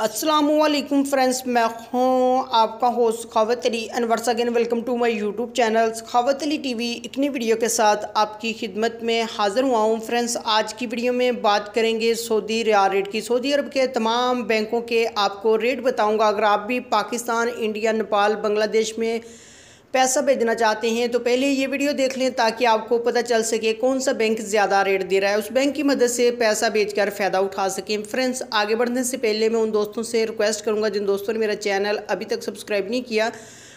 अस्सलामुअलैकुम फ्रेंड्स, मैं हूँ आपका host Khawat Ali and once again welcome to my YouTube channel Khawat Ali TV. एक नई वीडियो के साथ आपकी खिदमत में हाज़िर हुआ हूँ। फ्रेंड्स, आज की वीडियो में बात करेंगे सऊदी रियाल रेट की। सऊदी अरब के तमाम बैंकों के आपको रेट बताऊँगा। अगर आप भी पाकिस्तान, इंडिया, नेपाल, बांग्लादेश में पैसा भेजना चाहते हैं तो पहले ये वीडियो देख लें ताकि आपको पता चल सके कौन सा बैंक ज़्यादा रेट दे रहा है, उस बैंक की मदद से पैसा भेजकर फ़ायदा उठा सकें। फ्रेंड्स, आगे बढ़ने से पहले मैं उन दोस्तों से रिक्वेस्ट करूंगा जिन दोस्तों ने मेरा चैनल अभी तक सब्सक्राइब नहीं किया,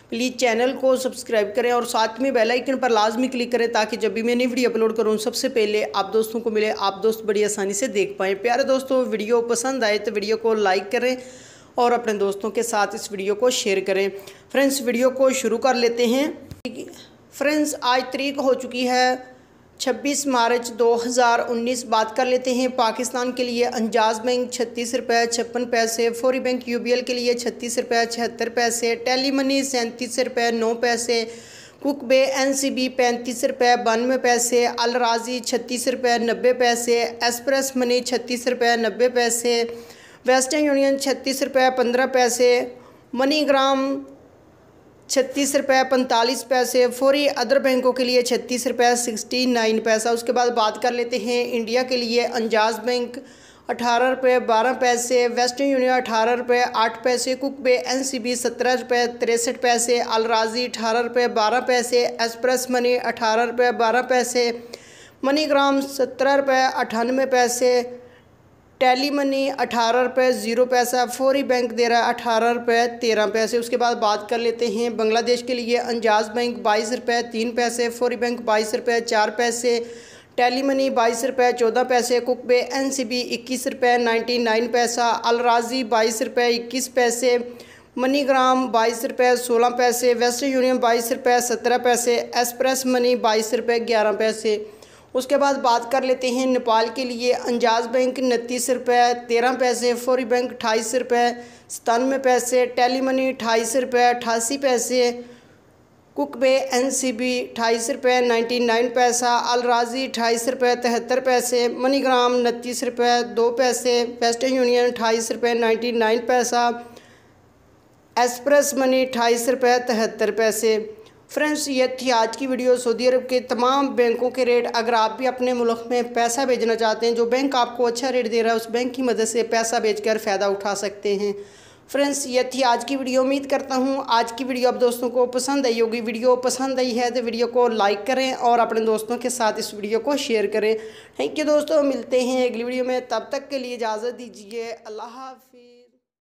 प्लीज़ चैनल को सब्सक्राइब करें और साथ में बेल आइकन पर लाजमी क्लिक करें ताकि जब भी मैं नई वीडियो अपलोड करूँ सबसे पहले आप दोस्तों को मिले, आप दोस्त बड़ी आसानी से देख पाएँ। प्यारे दोस्तों, वीडियो पसंद आए तो वीडियो को लाइक करें और अपने दोस्तों के साथ इस वीडियो को शेयर करें। फ्रेंड्स, वीडियो को शुरू कर लेते हैं। फ्रेंड्स, आज तारीख हो चुकी है 26 मार्च 2019। बात कर लेते हैं पाकिस्तान के लिए। अंजाज बैंक 36 रुपये 56 पैसे, फौरी बैंक यूबीएल के लिए 36 रुपये 76 पैसे, टेली मनी 37 रुपये 9 पैसे, कुक बे एनसीबी 35 रुपये 92 पैसे, अल राजी 36 रुपये 90 पैसे, एक्सप्रेस मनी 36 रुपये 90 पैसे, वेस्टर्न यूनियन 36 रुपये 15 पैसे, मनीग्राम 36 रुपये 45 पैसे, फौरी अदर बैंकों के लिए 36 रुपये 69 पैसा। उसके बाद बात कर लेते हैं इंडिया के लिए। अंजाज बैंक 18 रुपये 12 पैसे, वेस्टर्न यूनियन 18 रुपये 8 पैसे, कुक बे एनसीबी 17 रुपये 63 पैसे, अल राजी 18 रुपये 12 पैसे, एक्सप्रेस मनी 18 रुपये 12 पैसे, मनीग्राम 17 रुपये 98 पैसे, टेली मनी 18 रुपये 0 पैसा, फौरी बैंक दे रहा है 18 रुपये 13 पैसे। उसके बाद बात कर लेते हैं बांग्लादेश के लिए। अंजाज बैंक 22 रुपये 3 पैसे, फौरी बैंक 22 रुपये 4 पैसे, टेली मनी 22 रुपये 14 पैसे, कुक बे एनसीबी 21 रुपये 99 पैसा, अल राजी 22 रुपये 21 पैसे, मनीग्राम 22 रुपये 16 पैसे, वेस्टर्न यूनियन 22 रुपये 17 पैसे, एक्सप्रेस मनी 22 रुपये 11 पैसे। उसके बाद बात कर लेते हैं नेपाल के लिए। अंजाज बैंक 29 रुपये 13 पैसे, फौरी बैंक 28 रुपये 97 पैसे, टेली मनी 28 रुपये 88 पैसे, कुक बे एनसीबी 28 रुपये 99 पैसा, अल राजी 28 रुपये 73 पैसे, मनीग्राम 29 रुपये 2 पैसे, वेस्टर्न यूनियन 28 रुपये 99 पैसा, एक्सप्रेस मनी 28 रुपये 73 पैसे। फ्रेंड्स, ये थी आज की वीडियो सऊदी अरब के तमाम बैंकों के रेट। अगर आप भी अपने मुल्क में पैसा भेजना चाहते हैं, जो बैंक आपको अच्छा रेट दे रहा है उस बैंक की मदद से पैसा भेजकर फ़ायदा उठा सकते हैं। फ्रेंड्स, ये थी आज की वीडियो। उम्मीद करता हूँ आज की वीडियो आप दोस्तों को पसंद आई होगी। वीडियो पसंद आई है तो वीडियो को लाइक करें और अपने दोस्तों के साथ इस वीडियो को शेयर करें। थैंक यू दोस्तों, मिलते हैं अगली वीडियो में। तब तक के लिए इजाज़त दीजिए। अल्लाह हाफिज़।